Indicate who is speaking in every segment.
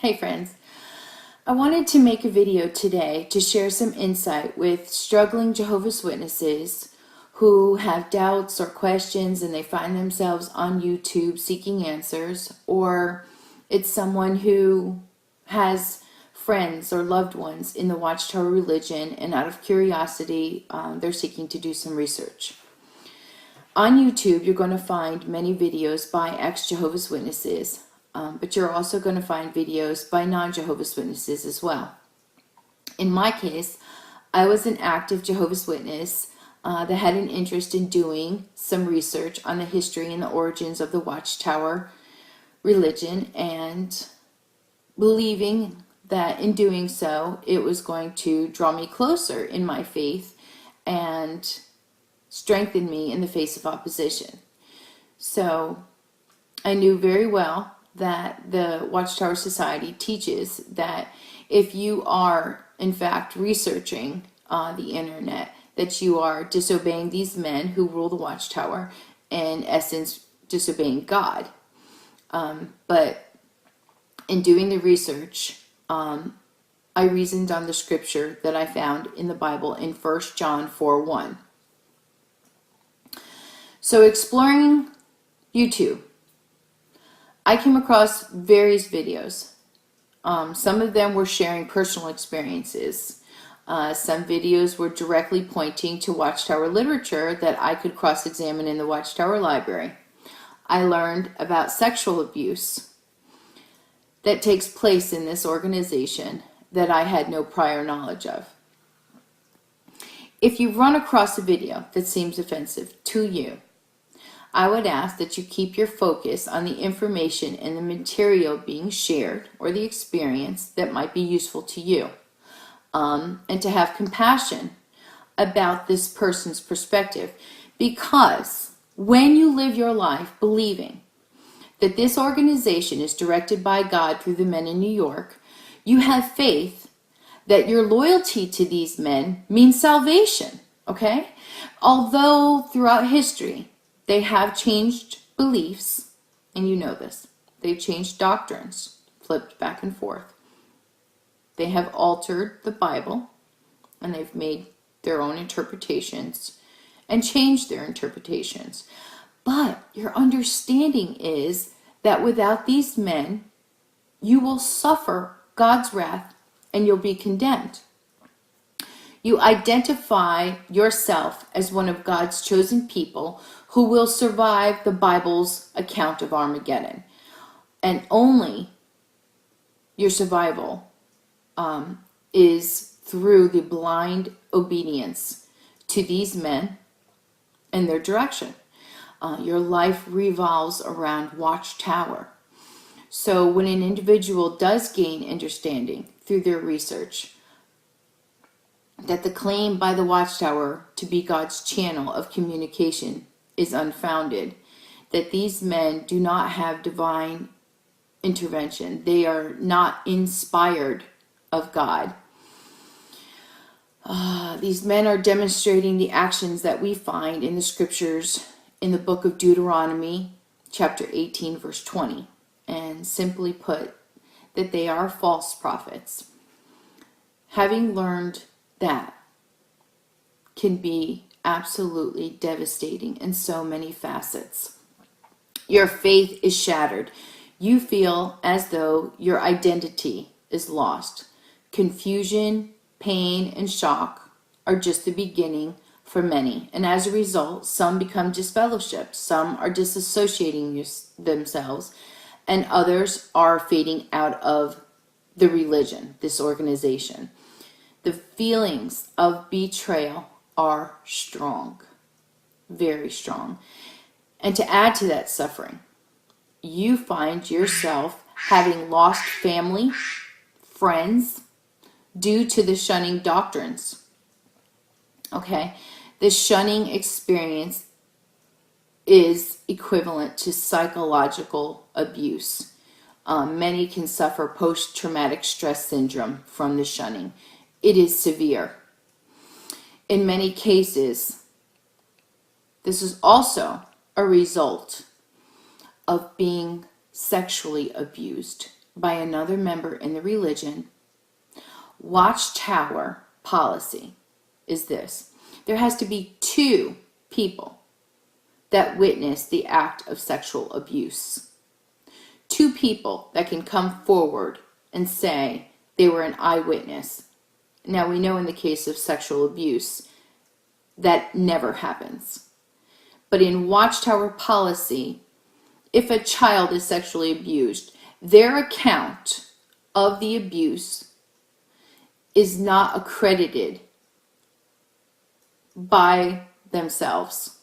Speaker 1: Hey friends, I wanted to make a video today to share some insight with struggling Jehovah's Witnesses who have doubts or questions and they find themselves on YouTube seeking answers, or it's someone who has friends or loved ones in the Watchtower religion and out of curiosity they're seeking to do some research. On YouTube you're going to find many videos by ex-Jehovah's Witnesses. But you're also going to find videos by non-Jehovah's Witnesses as well. In my case, I was an active Jehovah's Witness that had an interest in doing some research on the history and the origins of the Watchtower religion, and believing that in doing so, it was going to draw me closer in my faith and strengthen me in the face of opposition. So I knew very well that the Watchtower Society teaches that if you are in fact researching the internet, that you are disobeying these men who rule the Watchtower, in essence disobeying God. But in doing the research, I reasoned on the scripture that I found in the Bible in 1 John 4:1. So exploring YouTube, I came across various videos. Some of them were sharing personal experiences. Some videos were directly pointing to Watchtower literature that I could cross-examine in the Watchtower library. I learned about sexual abuse that takes place in this organization that I had no prior knowledge of. If you run across a video that seems offensive to you, I would ask that you keep your focus on the information and the material being shared, or the experience that might be useful to you, and to have compassion about this person's perspective, because when you live your life believing that this organization is directed by God through the men in New York, you have faith that your loyalty to these men means salvation, okay? Although throughout history, they have changed beliefs, and you know this. They've changed doctrines, flipped back and forth. They have altered the Bible, and they've made their own interpretations and changed their interpretations. But your understanding is that without these men, you will suffer God's wrath and you'll be condemned. You identify yourself as one of God's chosen people who will survive the Bible's account of Armageddon. And only your survival is through the blind obedience to these men and their direction. Your life revolves around Watchtower. So when an individual does gain understanding through their research that the claim by the Watchtower to be God's channel of communication is unfounded, that these men do not have divine intervention, they are not inspired of God. These men are demonstrating the actions that we find in the scriptures in the book of Deuteronomy, chapter 18, verse 20. And simply put, that they are false prophets. Having learned that can be absolutely devastating in so many facets. Your faith is shattered. You feel as though your identity is lost. Confusion, pain, and shock are just the beginning for many. And as a result, some become disfellowshipped. Some are disassociating themselves, and others are fading out of the religion, this organization. The feelings of betrayal are strong, very strong. And to add to that suffering, you find yourself having lost family, friends, due to the shunning doctrines. Okay, the shunning experience is equivalent to psychological abuse. Many can suffer post-traumatic stress syndrome from the shunning. It is severe. In many cases, this is also a result of being sexually abused by another member in the religion, watchtower policy is this. There has to be 2 people that witness the act of sexual abuse. 2 people that can come forward and say they were an eyewitness. Now, we know in the case of sexual abuse, that never happens. But in watchtower policy, if a child is sexually abused, their account of the abuse is not accredited by themselves.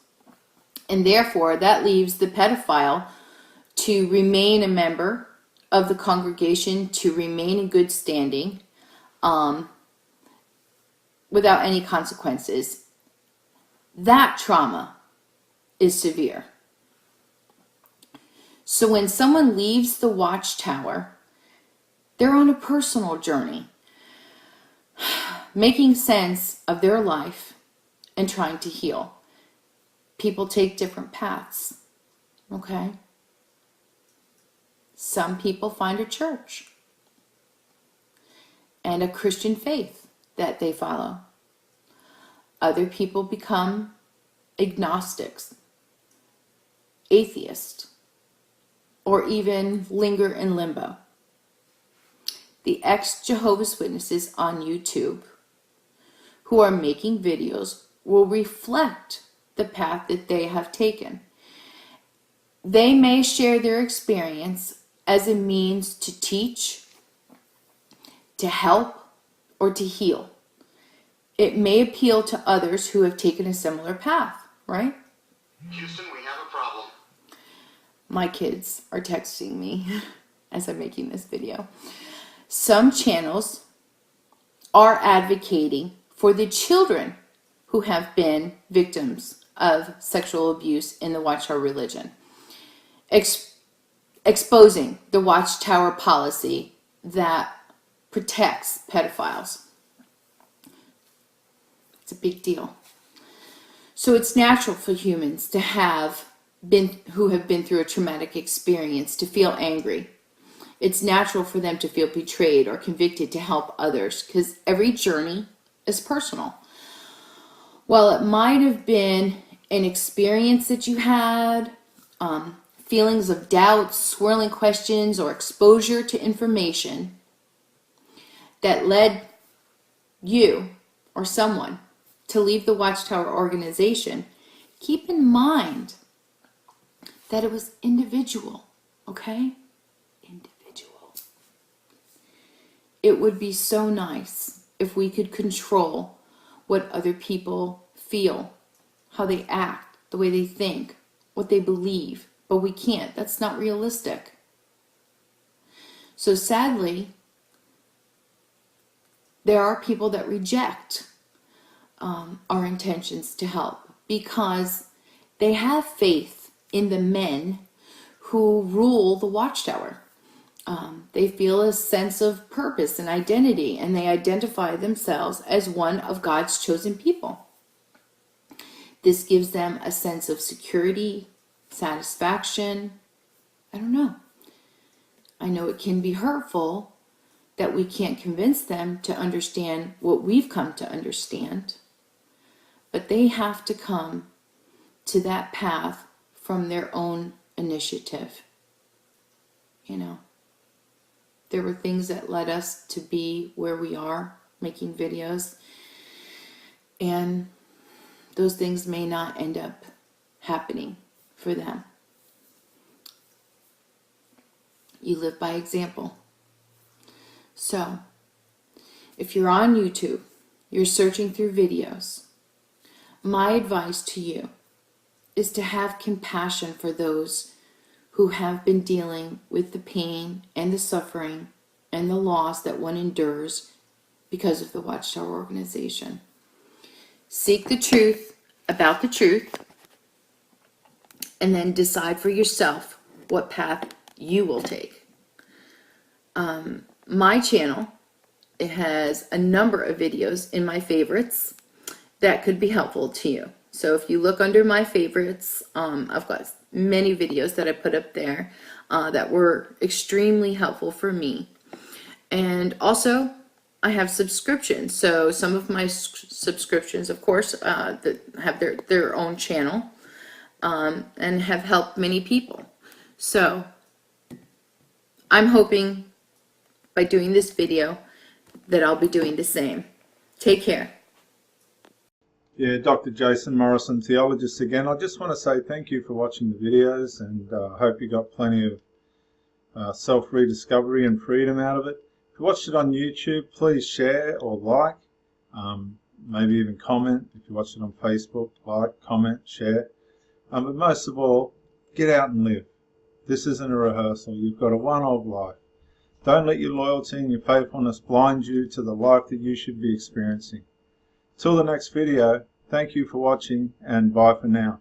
Speaker 1: And therefore, that leaves the pedophile to remain a member of the congregation, to remain in good standing, without any consequences. That trauma is severe. So when someone leaves the watchtower, they're on a personal journey, making sense of their life and trying to heal. People take different paths, okay? Some people find a church and a Christian faith that they follow. Other people become agnostics, atheists, or even linger in limbo. The ex-Jehovah's Witnesses on YouTube who are making videos will reflect the path that they have taken. They may share their experience as a means to teach, to help, or to heal. It may appeal to others who have taken a similar path, right?
Speaker 2: Houston, we have a problem.
Speaker 1: My kids are texting me as I'm making this video. Some channels are advocating for the children who have been victims of sexual abuse in the Watchtower religion, exposing the Watchtower policy that protects pedophiles. It's a big deal. So it's natural for humans to who have been through a traumatic experience to feel angry. It's natural for them to feel betrayed or convicted to help others, because every journey is personal. While it might have been an experience that you had, feelings of doubt, swirling questions, or exposure to information that led you or someone to leave the Watchtower organization, keep in mind that it was individual, okay? Individual. It would be so nice if we could control what other people feel, how they act, the way they think, what they believe, but we can't. That's not realistic. So sadly, there are people that reject our intentions to help because they have faith in the men who rule the Watchtower. They feel a sense of purpose and identity, and they identify themselves as one of God's chosen people. This gives them a sense of security, satisfaction. I don't know. I know it can be hurtful that we can't convince them to understand what we've come to understand, but they have to come to that path from their own initiative. You know, there were things that led us to be where we are, making videos, and those things may not end up happening for them. You live by example. So, if you're on YouTube, you're searching through videos, my advice to you is to have compassion for those who have been dealing with the pain and the suffering and the loss that one endures because of the Watchtower organization. Seek the truth about the truth, and then decide for yourself what path you will take. My channel, it has a number of videos in my favorites that could be helpful to you. So if you look under my favorites, I've got many videos that I put up there. that were extremely helpful for me. And also, I have subscriptions. So some of my subscriptions, of course, that have their own channel, and have helped many people. So I'm hoping by doing this video that I'll be doing the same. Take care.
Speaker 3: Yeah, Dr. Jason Morrison, theologist again. I just want to say thank you for watching the videos, and I hope you got plenty of self-rediscovery and freedom out of it. If you watched it on YouTube, please share or like, maybe even comment. If you watched it on Facebook, like, comment, share. But most of all, get out and live. This isn't a rehearsal. You've got a one-off life. Don't let your loyalty and your faithfulness blind you to the life that you should be experiencing. Till the next video, thank you for watching, and bye for now.